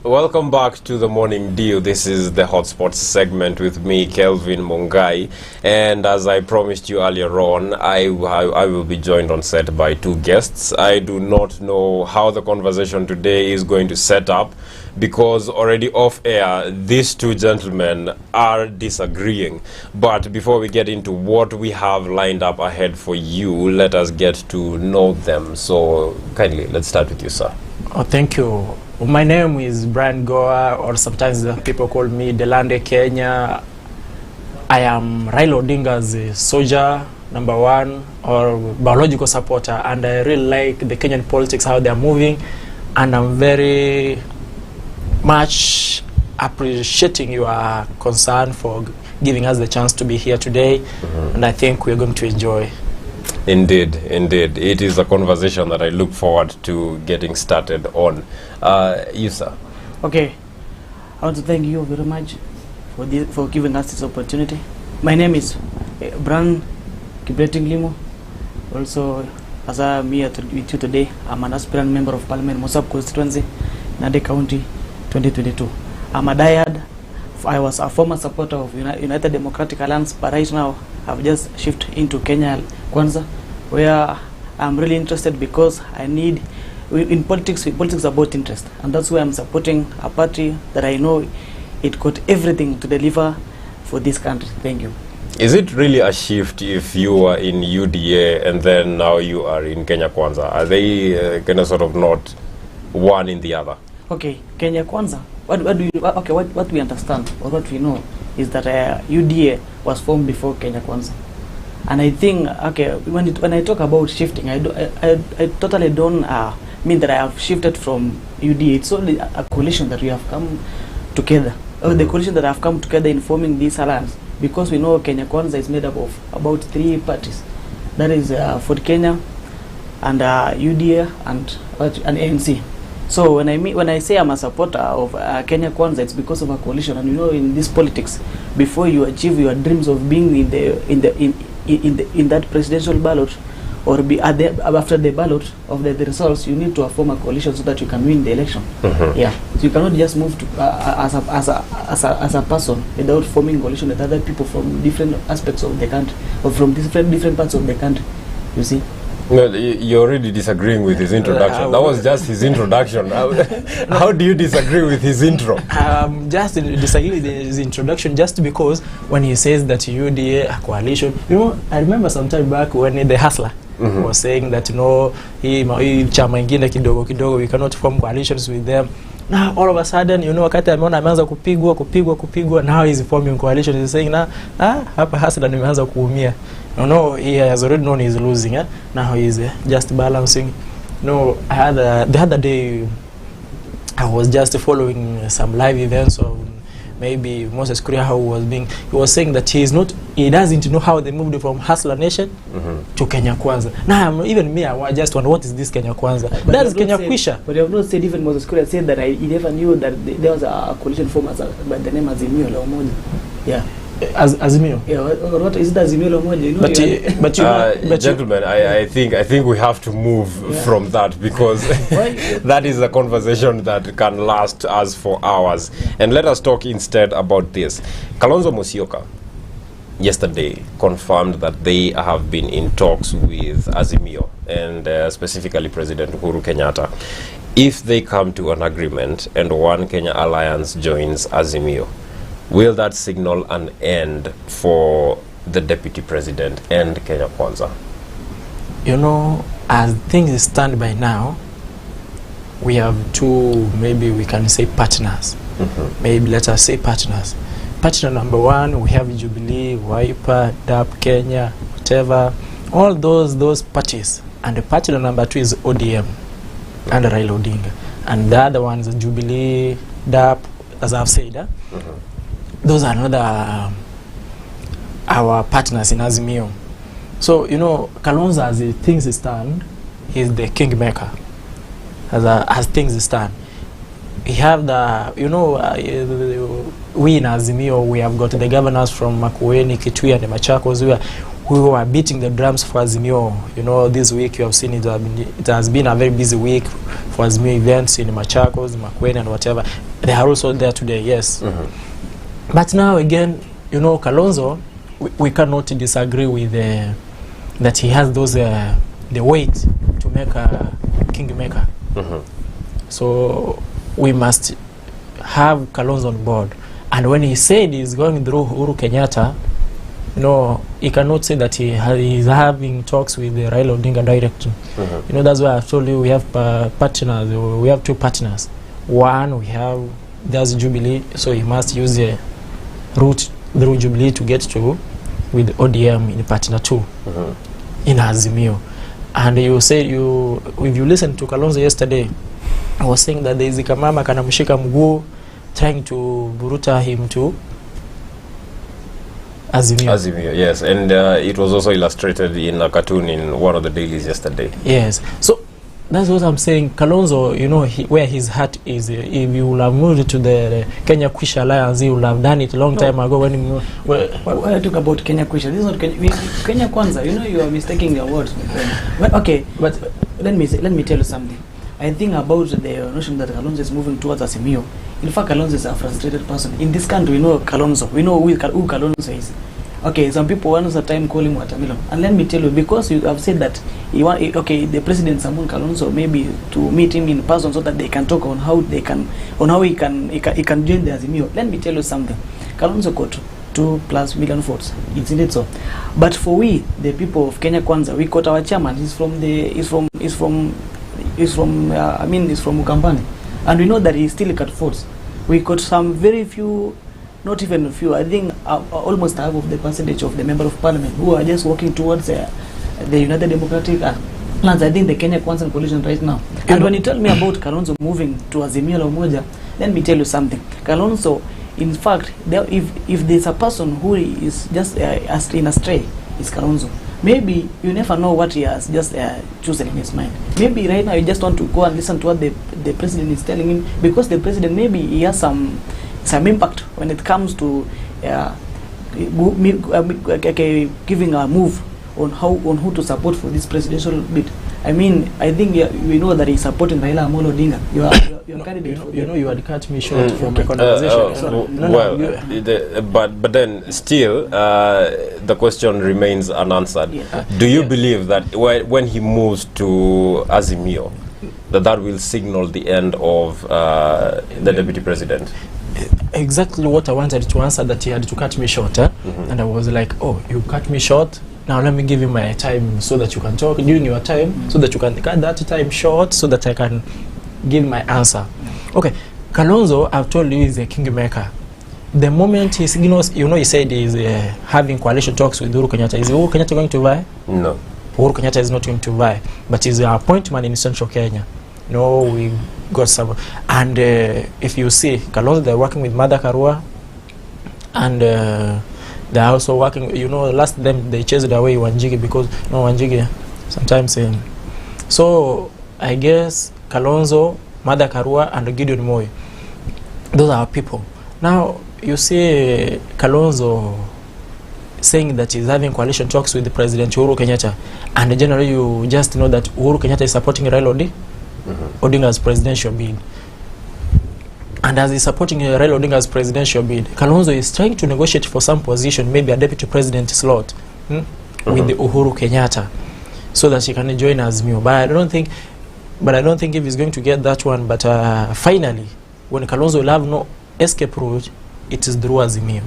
Welcome back to the Morning Dew. This is the HOTSPOT segment with me, KELVIN, MUNGAI. And as I promised you earlier on, I will be joined on set by two guests. I do not know how the conversation today is going to set up because already off air, these two gentlemen are disagreeing. But before we get into what we have lined up ahead for you, let us get to know them. So kindly, let's start with you, sir. Oh, thank you. My name is Brian Goa, or sometimes people call me Delande Kenya. I am Raila Odinga's soldier, #1, or biological supporter, and I really like the Kenyan politics, how they are moving, and I'm very much appreciating your concern for giving us the chance to be here today, and I think we're going to enjoy. Indeed, indeed. It is a conversation that I look forward to getting started on. You, sir. Okay. I want to thank you very much for giving us this opportunity. My name is Brian Limo. Also, as I'm here with you today, I'm an aspirant member of Parliament, Mosab constituency, Nade County, 2022. I'm a diehard. I was a former supporter of United Democratic Alliance, but right now I've just shifted into Kenya, Kwanza, where I'm really interested because I need, in politics is about interest, and that's why I'm supporting a party that I know it got everything to deliver for this country. Thank you. Is it really a shift if you were in UDA and then now you are in Kenya Kwanza? Are they kind of sort of not one in the other? Okay, Kenya Kwanza. What we understand or what we know is that UDA was formed before Kenya Kwanza, and I think when I talk about shifting, I totally don't mean that I have shifted from UDA. It's only a coalition that we have come together, the coalition that have come together in forming this alliance, because we know Kenya Kwanza is made up of about 3 parties. That is Ford Kenya, and UDA and ANC. So when I say I'm a supporter of Kenya Kwanza, it's because of a coalition. And you know, in this politics, before you achieve your dreams of being in that presidential ballot, or be after the ballot of the results, you need to form a coalition so that you can win the election. Yeah, so you cannot just move to as a person without forming coalition with other people from different aspects of the country, or from different parts of the country. You see. Well, you're already disagreeing with his introduction. That was just his introduction. How do you disagree with his intro? Just disagree with his introduction just because when he says that UDA a coalition, you know, I remember some time back when the Hustler was saying that, you know, chama ingine kidogo we cannot form coalitions with them. Now all of a sudden, you know, wakati ameona ameanza kupigwa, now he's forming coalition. He's saying hapa Hustler nimeanza kuumia. No, he has already known he's losing. Now he's just balancing. No, the other day I was just following some live events of maybe Moses Kuria, how he was saying that he doesn't know how they moved from Hustler Nation to Kenya Kwanza. Now even me, I just wonder, what is this Kenya Kwanza? That is Kenya Kwisha. But you have not said, even Moses Kuria said that he never knew that there was a coalition formed by the name Azimio la Umoja. Yeah. Azimio. Yeah, what is it, Azimio la Umoja? You know, but gentlemen, I think we have to move from that, because that is a conversation that can last us for hours. And let us talk instead about this. Kalonzo Musyoka yesterday confirmed that they have been in talks with Azimio, and specifically President Uhuru Kenyatta. If they come to an agreement and One Kenya Alliance joins Azimio, will that signal an end for the deputy president and Kenya Kwanza? You know, as things stand by now, we have two, maybe we can say partners. Maybe let us say partners. Partner #1, we have Jubilee, Wiper, DAP, Kenya, whatever, all those parties. And the partner #2 is ODM and Raila Odinga. And the other ones, Jubilee, DAP, as I've said. Those are another our partners in Azimio. So, you know, Kalonzo, as things stand, he's the kingmaker. As things stand, we have the, you know, we in Azimio, we have got the governors from Makueni, Kitui, and the Machakos who are beating the drums for Azimio. You know, this week you have seen it has been a very busy week for Azimio events in Machakos, Makueni, and whatever. They are also there today, yes. But now again, you know, Kalonzo, we cannot disagree with that he has those the weight to make a kingmaker. So we must have Kalonzo on board. And when he said he's going through Uhuru Kenyatta, you know, he cannot say that he is having talks with Raila Odinga directly. You know, that's why I've told you we have partners. We have two partners. One, there's Jubilee, so he must use the route through Jubilee to get to with ODM in partner 2 in Azimio. And you said if you listened to Kalonzo yesterday, I was saying that there is a kamama kanamshika mguu trying to buruta him to Azimio. Azimio, yes, and it was also illustrated in a cartoon in one of the dailies yesterday. Yes, so that's what I'm saying. Kalonzo, you know, where his heart is. If you would have moved to the Kenya Kwisha Alliance, he would have done it a long time ago. When I talk about Kenya Kwisha, this is not Kenya Kwanza. You know, you are mistaking your words, my friend. Well, okay, but let me tell you something. I think about the notion that Kalonzo is moving towards Azimio. In fact, Kalonzo is a frustrated person. In this country, we know Kalonzo. We know who Kalonzo is. Okay, some people once a time call him Watermelon. And let me tell you, because you have said that the president summoned Kalonzo maybe to meet him in person so that they can talk on how he can join the Azimio. Let me tell you something. Kalonzo got 2+ million votes. It's indeed so. But for we, the people of Kenya Kwanza, we got our chairman. He's from Ukambani. And we know that he still got votes. We got some very few, not even a few, I think almost half of the percentage of the member of parliament who are just working towards the United Democratic plans. I think the Kenya Kwanza coalition right now. And when you tell me about Kalonzo moving to Azimio la Umoja, let me tell you something. Kalonzo, in fact, if there's a person who is just in astray, it's Kalonzo. Maybe you never know what he has just chosen in his mind. Maybe right now you just want to go and listen to what the president is telling him, because the president, maybe he has some impact when it comes to giving a move on who to support for this presidential bid. I mean, I think we know that he's supporting Raila Amolo Odinga. You are candidate. You know, you had cut me short from the conversation. But then still, the question remains unanswered. Yeah. Do you believe that when he moves to Azimio, that will signal the end of the deputy president? Exactly what I wanted to answer, that he had to cut me short. And I was like, oh, you cut me short? Now let me give you my time so that you can talk during your time, so that you can cut that time short, so that I can give my answer. Okay, Kalonzo, I've told you, is a kingmaker. The moment he signals, you know, he said he's having coalition talks with Uhuru Kenyatta. Is Uhuru Kenyatta going to vie? No. Uhuru Kenyatta is not going to vie, but he's an appointment in Central Kenya. No, we got some. And if you see, Kalonzo, they're working with Mother Karua, and they're also working, you know, last them they chased away Wanjigi because, no, Wanjigi sometimes. So I guess Kalonzo, Mother Karua, and Gideon Moi, those are our people. Now you see Kalonzo saying that he's having coalition talks with the President Uhuru Kenyatta, and generally you just know that Uhuru Kenyatta is supporting Raila Odinga's presidential bid. And as he's supporting Raila Odinga's presidential bid, Kalonzo is trying to negotiate for some position, maybe a deputy president slot with the Uhuru Kenyatta, so that he can join Azimio. But I don't think if he's going to get that one. But finally, when Kalonzo will have no escape route, it is through Azimio.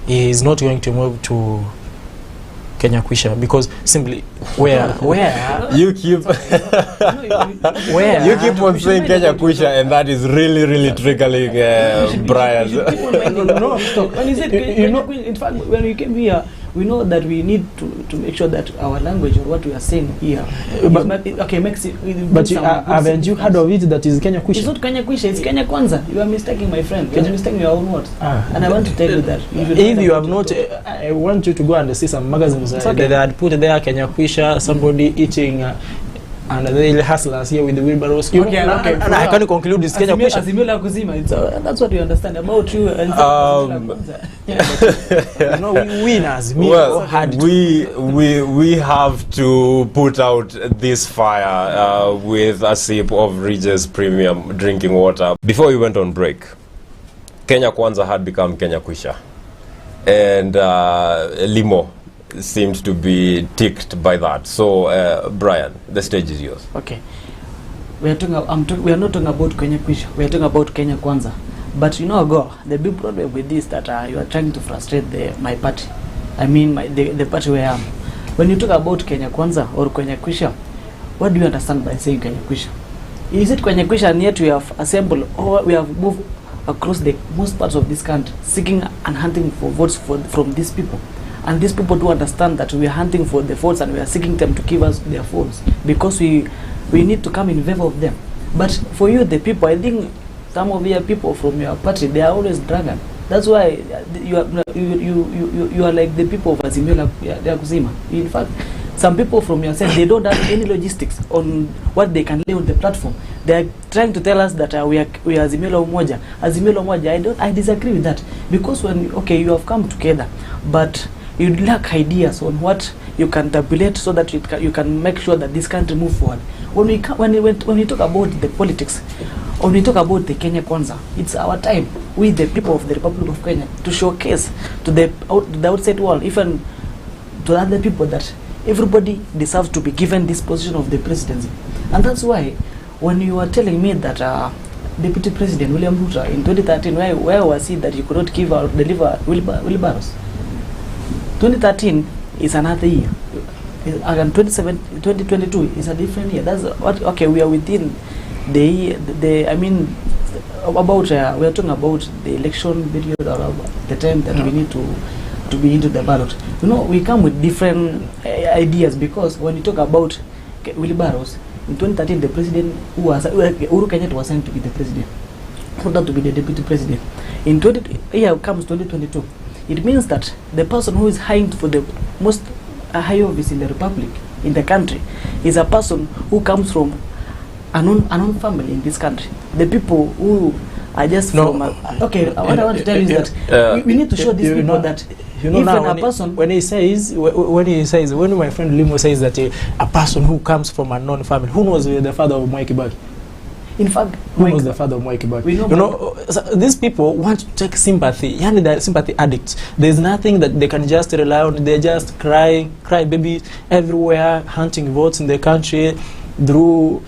He is not going to move to Kenya Kwisha, because simply where you keep you keep on saying Kenya Kwisha, and that is really triggering Brian. No, stop. When is it? You know, in fact, when we came here, we know that we need to make sure that our language or what we are saying here makes it. But haven't you heard of it that is Kenya Kwisha? It's not Kenya Kwisha, it's Kenya Kwanza. You are mistaking, my friend. You are mistaking your own words. And I want to tell you that if you have not, I want you to go and see some magazines that had put there Kenya Kwisha, somebody eating. And the hustlers here with the wheelbarrows. Okay. And I can conclude this Kenya Kwisha. That's what you understand about you. And you know, we winners. Well, we have to put out this fire with a sip of Regis Premium drinking water. Before we went on break, Kenya Kwanza had become Kenya Kwisha, and Limo seemed to be ticked by that. So, Brian, the stage is yours. Okay. We are talking. We are not talking about Kenya Kwisha. We are talking about Kenya Kwanza. But you know, the big problem with this that you are trying to frustrate my party. I mean, the party where I am. When you talk about Kenya Kwanza or Kenya Kwisha, what do you understand by saying Kenya Kwisha? Is it Kenya Kwisha, and yet we have assembled, or we have moved across the most parts of this country, seeking and hunting for votes from these people? And these people do understand that we are hunting for the votes and we are seeking them to give us their votes because we need to come in favor of them. But for you, the people, I think some of your people from your party, they are always dragon. That's why you are like the people of Azimio. In fact, some people from your side, they don't have any logistics on what they can lay on the platform. They are trying to tell us that we are Azimio Umoja. Azimio Umoja, I disagree with that. Because when, okay, you have come together, but you lack ideas on what you can tabulate so that you can make sure that this country move forward. When we talk about the politics, when we talk about the Kenya Kwanza, it's our time, we the people of the Republic of Kenya, to showcase to the outside world, even to other people, that everybody deserves to be given this position of the presidency. And that's why when you are telling me that Deputy President William Ruto in 2013, where was he that he could not give or deliver wheelbarrows? 2013 is another year. And 2022 is a different year. That's what. Okay, we are within I mean, about we are talking about the election period or the time that we need to be into the ballot. You know, we come with different ideas, because when you talk about wheelbarrows, in 2013 the president who was Uhuru Kenyatta was assigned to be the president, not to be the deputy president. In here comes 2022. It means that the person who is hired for the most high office in the republic, in the country, is a person who comes from a known family in this country. The people who are just from okay, what I want to tell you is that we need to show these people that even a person, when my friend Limo says that a person who comes from a known family, who knows the father of Mwai Kibaki? In fact, who was the father of Mwai Kibaki? You know, so these people want to take sympathy. Yani, they're sympathy addicts. There's nothing that they can just rely on. They just cry baby everywhere, hunting votes in the country through.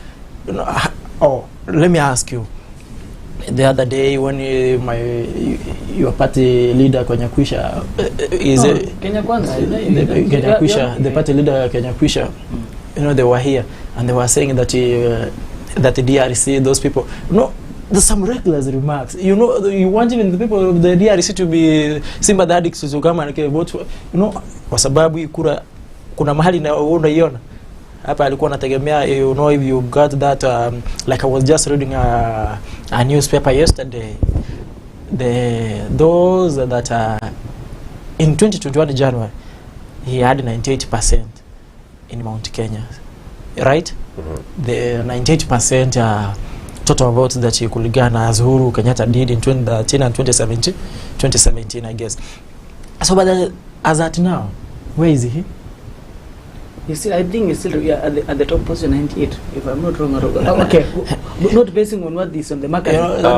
You know, oh, let me ask you. The other day when your party leader Kenya Kwisha Kenya Kwanza, Kenya Kwisha, the party leader Kenya Kwisha, you know, they were here and they were saying that that the DRC, those people, you know, there's some reckless remarks. You know, you want even the people of the DRC to be sympathetic to come and vote for, you know, kwa sababu kuna mahali na unaiona hapa alikuwa anategemea, you know, if you got that like I was just reading a newspaper yesterday, those that in 2021 January he had 98% in Mount Kenya, right? The 98% total votes that he could gain as Uhuru Kenyatta did in 2013 and 2017 I guess. So but as at now, where is he? I think he's still at the top position, 98, if I'm not wrong. Okay, not basing on what is on the market.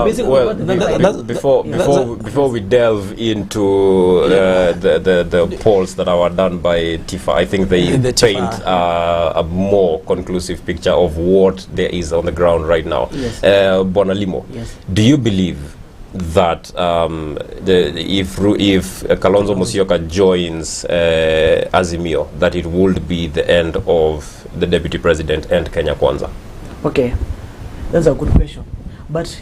Basing on what before we delve into the polls that are done by Tifa, I think they paint a more conclusive picture of what there is on the ground right now. Yes. Bonalimo, yes. Do you believe that if Kalonzo Musyoka joins Azimio, that it would be the end of the deputy president and Kenya Kwanza? Okay, that's a good question. But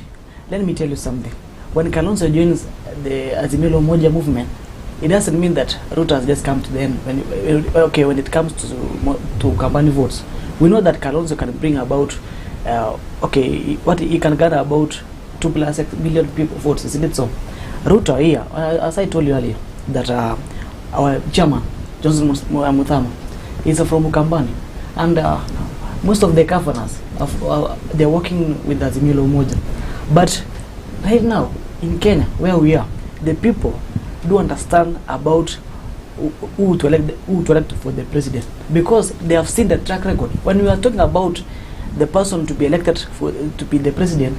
let me tell you something. When Kalonzo joins the Azimio Umoja movement, it doesn't mean that Ruto has just come to the end. When it comes to campaign votes, we know that Kalonzo can bring about what he can gather about 2+ billion people votes, isn't it so? Ruto here, as I told you earlier, that our chairman, Johnson Muthama, is from Ukambani, and most of the governors, they're working with Azimio Umoja. But right now, in Kenya, where we are, the people do understand about who to elect for the president, because they have seen the track record. When we are talking about the person to be elected to be the president,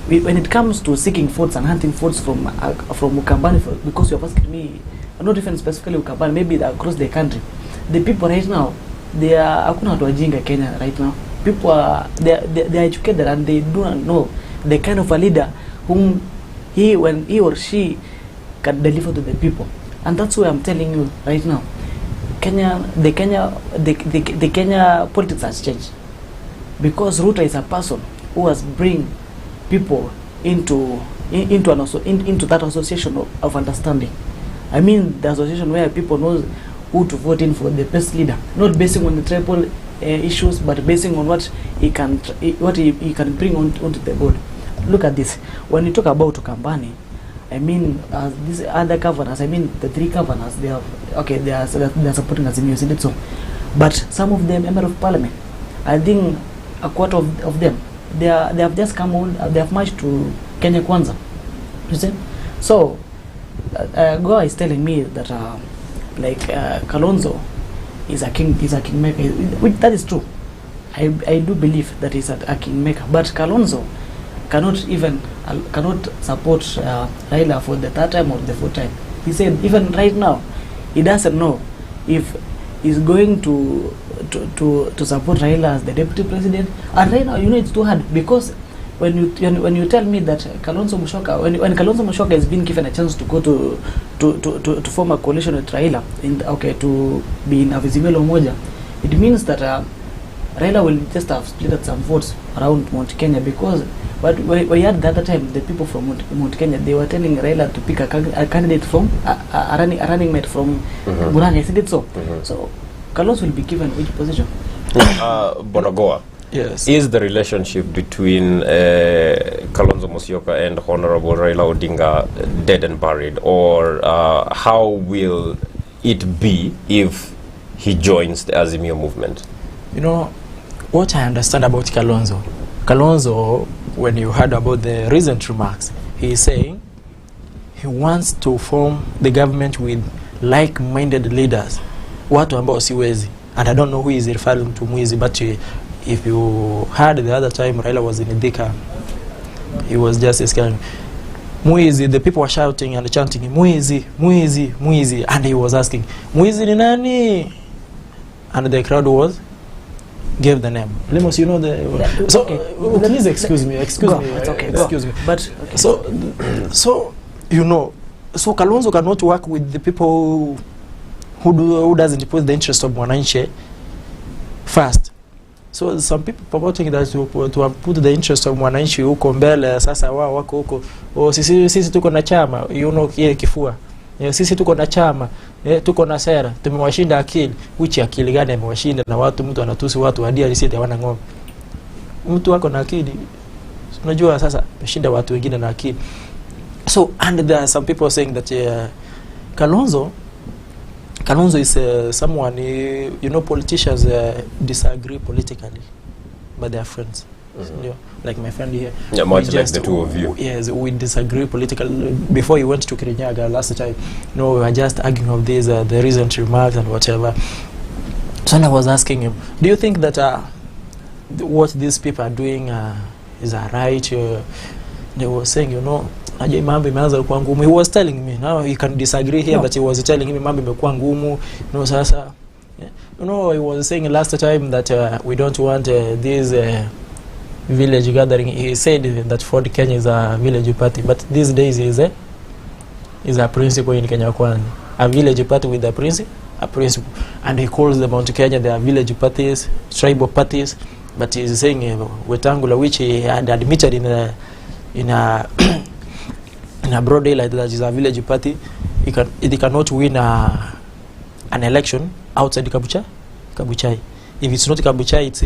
when it comes to seeking votes and hunting votes from Ukambani, because you're asking me, not even specifically Ukambani, maybe across the country, the people right now, they are hakuna watu wajinga Kenya right now. People are they are educated and they do not know the kind of a leader whom when he or she can deliver to the people, and that's why I'm telling you right now. The Kenya politics has changed because Ruto is a person who has bring people into that association of understanding. I mean, the association where people know who to vote in for the best leader, not basing on the tribal issues, but basing on what he can bring onto the board. Look at this. When you talk about Ukambani, I mean, these other governors, I mean, the 3 governors, they are supporting Azimio, isn't it so? But some of them, member of parliament, I think a quarter of them, they have just come on, they have marched to Kenya Kwanza. You see? So, Goa is telling me that, Kalonzo is a kingmaker, which that is true. I do believe that he's a kingmaker, but Kalonzo cannot support Raila for the 3rd time or the 4th time. He said even right now he doesn't know if he's going to support Raila as the deputy president. And right now, you know, it's too hard because when you tell me that Kalonzo Musyoka, when Kalonzo Musyoka has been given a chance to go to form a coalition with Raila to be in Azimio moja, it means that Raila will just have split some votes around Mount Kenya, because but we had the other time the people from Mount Kenya, they were telling Raila to pick a candidate from a running mate from Murang'a, isn't it so? So Kalonzo will be given which position? Bonagoa. Yes. Is the relationship between Kalonzo Musyoka and Honorable Raila Odinga dead and buried, or how will it be if he joins the Azimio movement? You know, what I understand about Kalonzo, when you heard about the recent remarks, he is saying he wants to form the government with like-minded leaders, watu ambao siwezi. And I don't know who is referring to Mwizi, but if you heard the other time Raila was in Idika, he was just scaring Mwizi. The people were shouting and chanting Mwizi, Mwizi, Mwizi, and he was asking Mwizi ni nani, and the crowd gave the name. Limos, you know the so okay. Please excuse me. But okay. So you know, so Kalonzo cannot work with the people who doesn't put the interest of mwananchi first. So some people promoting that to put the interest of mwananchi huko mbele. Sasa wao wako huko, sisi tuko na chama, you know, kile kifua. Sisi tuko na chama, tuko na sera, tumewashinda akili. Which akili gani amewashinda? Na mtu anatusi watu hadi alisite hawana ng'ombe. Mtu wako na akili, unajua sasa ameshinda watu wengine na akili. So, and there are some people saying that Kalonzo is someone, you know, politicians disagree politically, but they are friends. You know, like my friend here. Yeah, much like the two of you. Yes, we disagree politically. Before he went to Kirinyaga last time, you know, we were just arguing of this, the recent remarks and whatever. So I was asking him, do you think that what these people are doing is right? They were saying, you know, he was telling me, now he can disagree here, but he was telling me, you know, sasa, you know, he was saying last time that we don't want this village gathering. He said that Ford Kenya is a village party, but these days is a principle in Kenya Kwanza. A village party with a principle, and he calls them Mount Kenya, they are village parties, tribal parties, but he's saying Wetangula, which he had admitted in a broad daylight that is a village party, it cannot win an election outside Kabuchai. If it's not Kabuchai, it's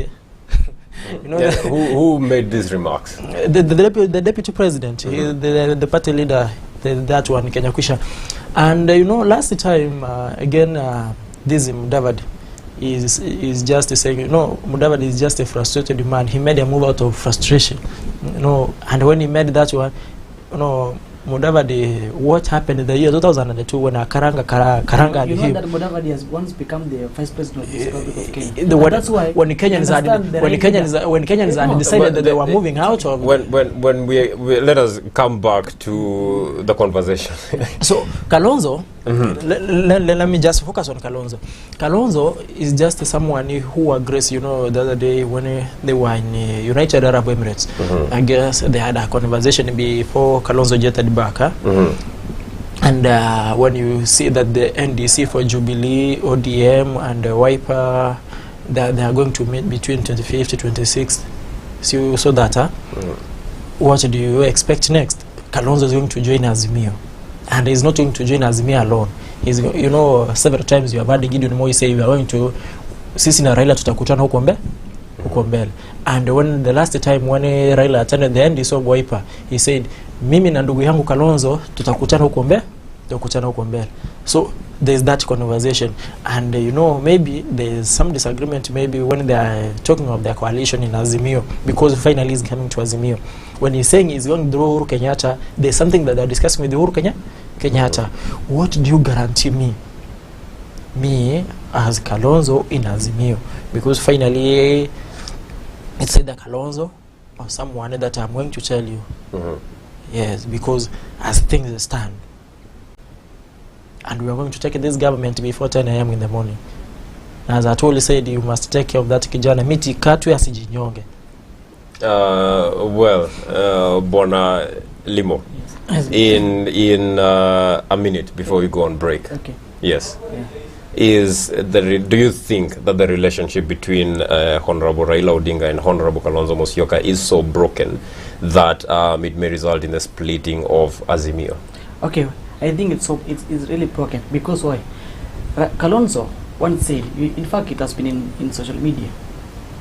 you know, who made these remarks? The deputy president, the party leader, that one, Kenya Kwisha. And you know, last time again, this Mudavadi is just saying, you know, Mudavadi is just a frustrated man. He made a move out of frustration, you know, and when he made that one, you know, Mudavadi, what happened in the year 2002 when Karanga you know him. that Mudavadi has once become the vice president of the Republic of Kenya. That's why when Kenyans had decided that they were moving out of. When we let us come back to the conversation. So Kalonzo, let me just focus on Kalonzo. Kalonzo is just someone who agrees. You know, the other day when they were in United Arab Emirates, I guess they had a conversation before Kalonzo jetted back. And when you see that the NDC for Jubilee, ODM, and Wiper, they are going to meet between 25th to 26th. So that, what do you expect next? Kalonzo is going to join Azimio. And he's not going to join Azimio alone. He's, you know, several times you have heard Gideon Moi say we are going to sisi na Raila tutakutana huko mbele. And when the last time when Raila attended the NDC of Wiper, he said, mimi na ndugu yangu Kalonzo tutakutana huko mbele. So there's that conversation, and you know, maybe there's some disagreement maybe when they are talking of their coalition in Azimio, because finally he's coming to Azimio. When he's saying he's going through Uhuru Kenyatta, there's something that they're discussing with Uhuru Kenyatta. What do you guarantee me as Kalonzo in Azimio? Because finally it's either Kalonzo or someone that I'm going to tell you. Yes, because as things stand, and we are going to take this government before 10 a.m. in the morning. As I told you, said you must take care of that kijana miti katwe asijinyonge. Bona Limo, in a minute before we go on break. Okay. Yes. Yeah. Do you think that the relationship between Honorable Raila Odinga and Honorable Kalonzo Musyoka is so broken that it may result in the splitting of Azimio? Okay, I think it's really broken. Because why? Kalonzo once said, in fact it has been in social media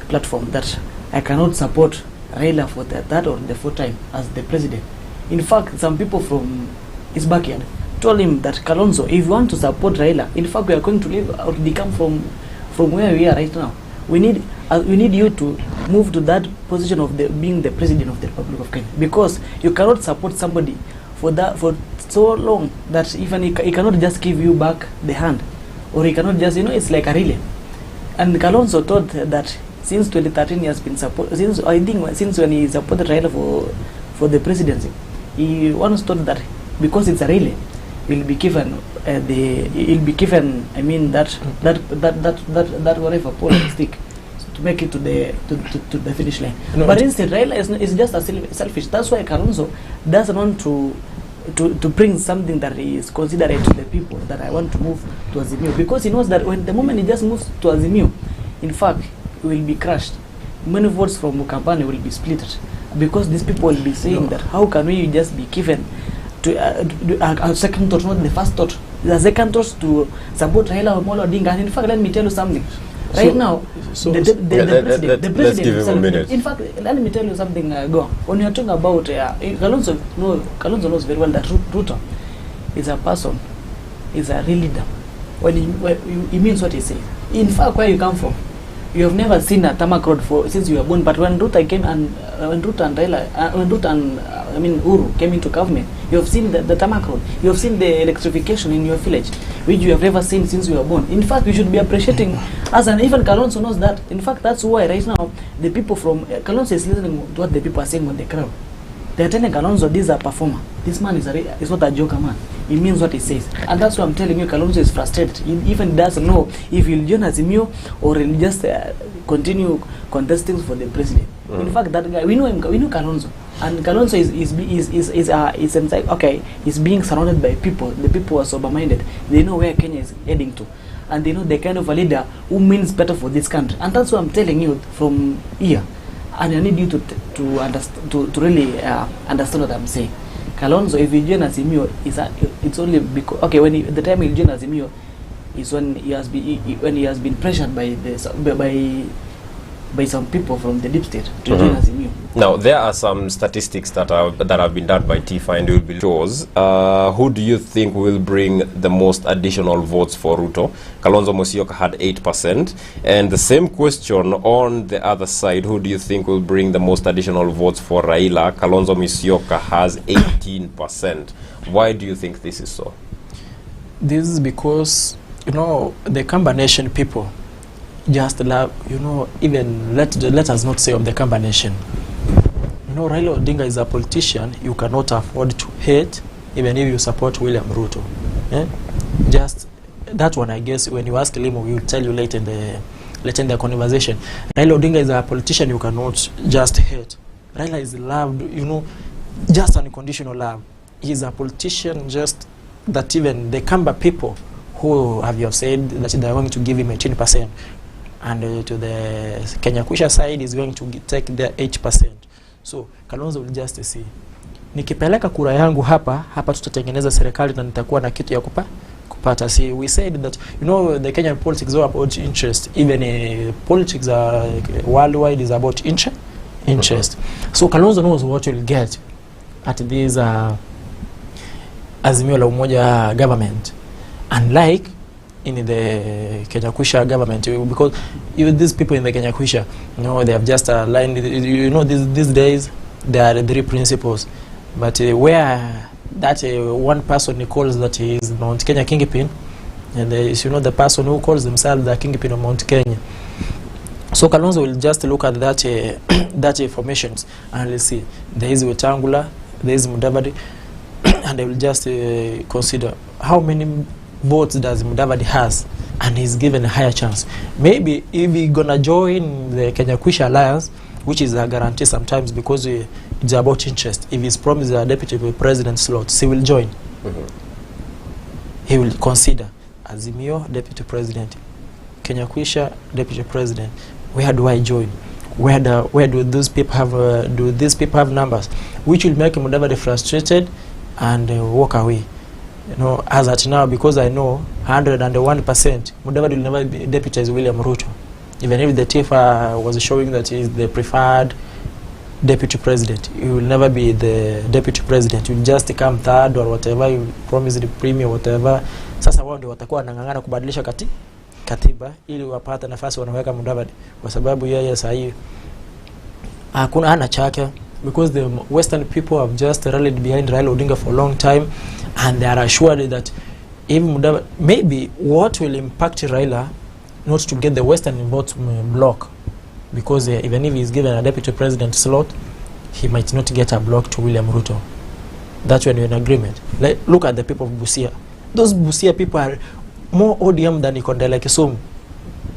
platform, that I cannot support Raila for that or the fourth time as the president. In fact, some people from his backyard told him that, Kalonzo, if you want to support Raila, in fact we are going to leave or become from where we are right now. We need you to move to that position of being the president of the Republic of Kenya, because you cannot support somebody for so long that even he cannot just give you back the hand, or he cannot just, you know, it's like a relay. And Kalonzo thought that since 2013 he has been since when he supported Raila for the presidency, he once thought that because it's a relay, he'll be given I mean that whatever pole stick to make it to the finish line. No, but instead Raila is just a selfish. That's why Kalonzo doesn't want to bring something that is considerate to the people, that I want to move to Azimio, because he knows that when the moment he just moves to Azimio, in fact he will be crushed. Many votes from Mukambani will be split, because these people will be saying that how can we just be given to a second thought, not the first thought, the second thought to support Raila Amolo Odinga. And in fact, let me tell you something. Right now, the president let's give him a minute. In fact, let me tell you something. Go. When you're talking about Kalonzo knows very well that Ruto is a person, is a real leader. When he means what he says. In fact, where you come from, you have never seen a tarmac road since you were born. But when Ruto came and Uhuru came into government, you have seen the tarmac road. You have seen the electrification in your village, which you have never seen since you were born. In fact, you should be appreciating us, and even Kalonzo knows that. In fact, that's why right now the people from Kalonzo is listening to what the people are saying on the crowd. They are telling Kalonzo, this is a performer. This man is not a joker man. He means what he says. And that's why I'm telling you, Kalonzo is frustrated. He even doesn't know if he'll join Azimio or he'll just continue contesting for the president. In fact, that guy, we know him, we know Kalonzo. And Kalonzo is okay, he's being surrounded by people. The people are sober-minded. They know where Kenya is heading to. And they know the kind of a leader who means better for this country. And that's what I'm telling you from here. And I need you to understand, to really understand what I'm saying. Kalonzo, if you join Azimio, it's only because, okay, the time he joined Azimio is when he has been pressured by some people from the deep state to join Azimio. Now, there are some statistics that have been done by TIFA and will be shows. Who do you think will bring the most additional votes for Ruto? Kalonzo Musyoka had 8%. And the same question on the other side, who do you think will bring the most additional votes for Raila? Kalonzo Musyoka has 18%. Why do you think this is so? This is because, you know, the Kamba Nation people just love, you know, even let us not say of the Kamba Nation. You know, Raila Odinga is a politician you cannot afford to hate, even if you support William Ruto. Just that one, I guess, when you ask Limo, we will tell you later in the conversation. Raila Odinga is a politician you cannot just hate. Raila is loved, you know, just unconditional love. He is a politician just that even the Kamba people who have said that they are going to give him 18%, and to the Kenya Kwisha side is going to take their 8%. So Kalonzo will just see, nikipeleka kura yangu hapa tutatengeneza serikali na nitakuwa na kitu ya kupata. See, we said that, you know, the Kenyan politics is all about interest. Even politics worldwide is about interest. So Kalonzo knows what you'll get at this Azimio la Umoja government, unlike in the Kenya Kwisha government, because these people in the Kenya Kwisha, you know, they have just aligned, you know, these days there are 3 principles, but where that one person calls that he is Mount Kenya Kingpin, and there is, you know, the person who calls himself the Kingpin of Mount Kenya. So Kalonzo will just look at that that informations and let's see, there is Wetangula, there is Mudavadi, and they will just consider how many votes does Mudavadi has, and he's given a higher chance. Maybe if he gonna join the Kenya Kwisha alliance, which is a guarantee sometimes because it's about interest. If he's promised a deputy president slot, he will join. He will consider Azimio deputy president, Kenya Kwisha deputy president. Where do I join? Where do those people have do these people have numbers, which will make Mudavadi frustrated and walk away. You know, as at now, because I know 101%, Mudavadi will never be deputize William Ruto. Even if the TIFA was showing that he is the preferred deputy president, he will never be the deputy president. He will just come third or whatever, you promise the premier, whatever. Sasa wao ndio watakuwa wanang'ang'ana kubadilisha katiba ili wapate nafasi wanaweka Mudavadi, kwa sababu yeye sasa hivi hakuna ana chake, because the Western people have just rallied behind Raila Odinga for a long time, and they are assured that if Mudavadi, maybe what will impact Raila not to get the Western vote block, because even if he is given a deputy president slot, he might not get a block to William Ruto. That's when you're in agreement. Look at the people of Busia. Those Busia people are more ODM than Ikondele Kisumu.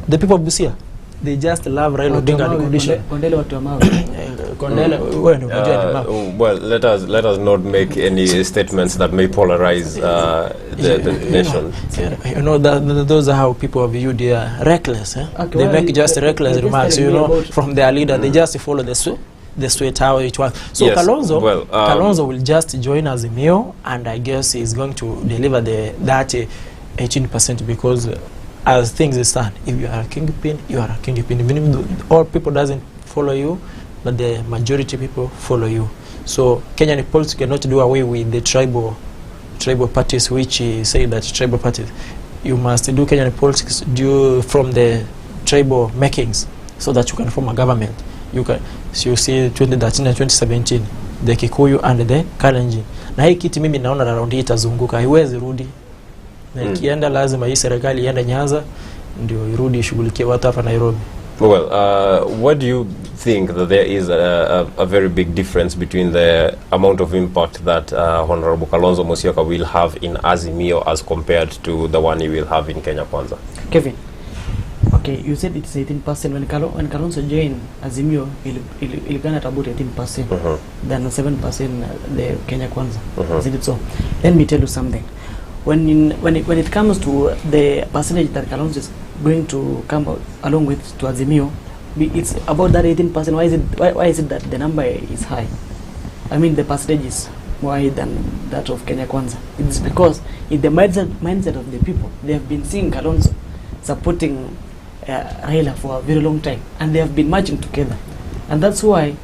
The people of Busia, they just love Raila Odinga unconditionally. Well, let us not make any statements that may polarize the nation. You know, those are how people of UD are reckless. Okay, they make just reckless remarks, you know, from their leader. They just follow the sweet how it works. So yes, Kalonzo will just join Azimio, and I guess he's going to deliver that 18%, because as things stand, if you are a kingpin, you are a kingpin. Even if all people doesn't follow you, but the majority people follow you. So Kenyan politics cannot do away with the tribal parties, which say that tribal parties, you must do Kenyan politics due from the tribal makings, so that you can form a government. You can, so you see 2013 and 2017, the Kikuyu and the Kalenjin. Na hii kiti mimi naona raundi itazunguka, haiwezi rudi. Na ikienda lazima hii serikali iende Nyanza ndio irudi ishughulikie watu hapa Nairobi. Well, what do you think that there is a very big difference between the amount of impact that Honorable Kalonzo Musyoka will have in Azimio as compared to the one he will have in Kenya Kwanza? Kevin, okay, you said it's 18%. When Kalonzo joined Azimio, he'll gain at about 18%, then 7% the Kenya Kwanza. Isn't it so? Let me tell you something. When it comes to the percentage that Kalonzo is going to come out along with to Azimio, it's about that 18%. Why is it that the number is high? I mean, the percentage is more high than that of Kenya Kwanza. It's because in the mindset of the people, they have been seeing Kalonzo supporting Raila for a very long time, and they have been marching together, and that's why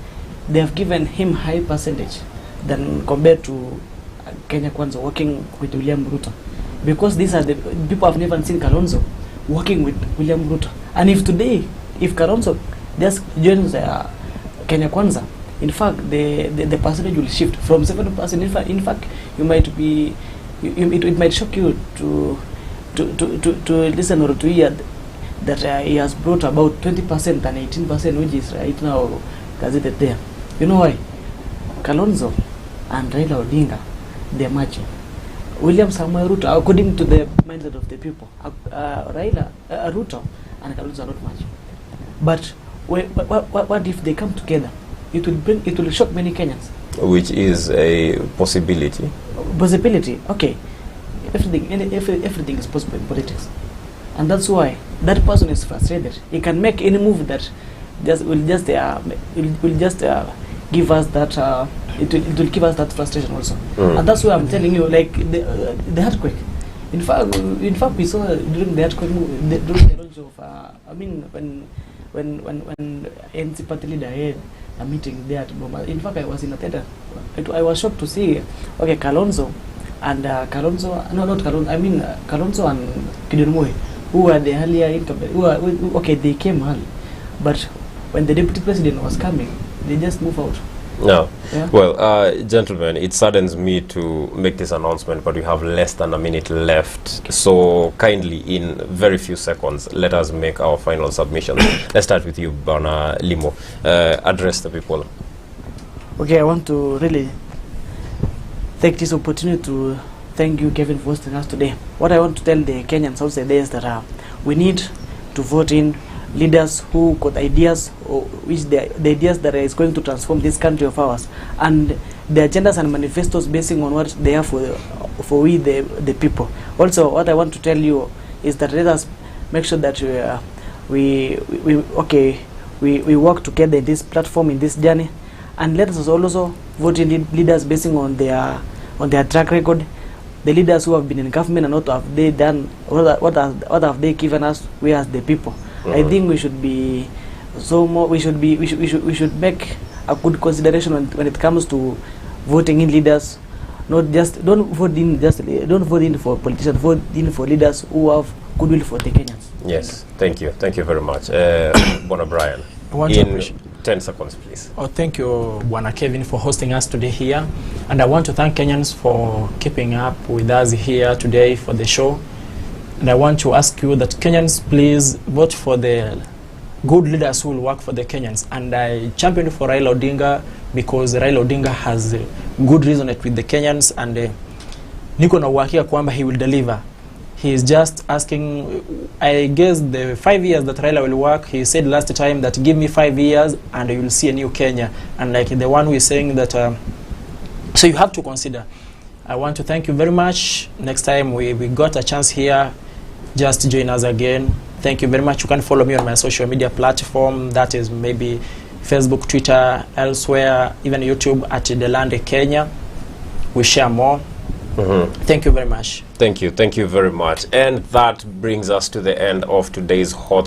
they have given him high percentage than compared to Kenya Kwanza working with William Ruto, because these are the people have never seen Kalonzo working with William Ruto. And if today, if Kalonzo just joins Kenya Kwanza, in fact, the percentage will shift from 7%. In fact, you might be, it might shock you to listen or to hear that he has brought about 20% and 18%, which is right now gazetted there. You know why? Kalonzo and Raila Odinga, they're matching. William Samoei Ruto, according to the mindset of the people, Raila Ruto and Kalonzo are not matching. But what if they come together? It will shock many Kenyans. Which is a possibility. Possibility, okay. Everything is possible in politics, and that's why that person is frustrated. He can make any move that will just give us that. It will give us that frustration also, and that's why I'm telling you, like the earthquake. In fact, we saw during the earthquake, during the launch of I mean, when NC party leader had a meeting there at Boma. In fact, I was in a theater. I was shocked to see, okay, Kalonzo and Kalonzo and Gideon Moi, who were the earlier incumbent, okay, they came early, but when the deputy president was coming, they just moved out. No. Yeah. Well, gentlemen, it saddens me to make this announcement, but we have less than a minute left. Okay. So kindly, in very few seconds, let us make our final submissions. Let's start with you, Bana Limo. Address the people. Okay, I want to really take this opportunity to thank you, Kevin, for hosting us today. What I want to tell the Kenyans outside there is that we need to vote in leaders who got ideas, or which the ideas that is going to transform this country of ours, and the agendas and manifestos basing on what they are for we the people. Also, what I want to tell you is that let us make sure that we work together in this platform, in this journey, and let us also vote in leaders basing on their track record, the leaders who have been in government and what have they done, what have they given us, we as the people. I think we should be we should make a good consideration when it comes to voting in leaders. Not just don't vote in for politicians, vote in for leaders who have goodwill for the Kenyans. Yes, thank you very much, Bwana Brian. In 10 seconds, please. Oh, thank you, Bwana Kevin, for hosting us today here, and I want to thank Kenyans for keeping up with us here today for the show. And I want to ask you that Kenyans, please vote for the good leaders who will work for the Kenyans. And I championed for Raila Odinga because Raila Odinga has a good reason with the Kenyans, and niko na uhakika kwamba he will deliver. He is just asking, I guess the 5 years that Raila will work, he said last time that give me 5 years and you will see a new Kenya. And like the one who is saying that, so you have to consider. I want to thank you very much. Next time we got a chance here, just join us again. Thank you very much. You can follow me on my social media platform. That is maybe Facebook, Twitter, elsewhere, even YouTube at Delande Kenya. We share more. Thank you very much. Thank you very much. And that brings us to the end of today's Hot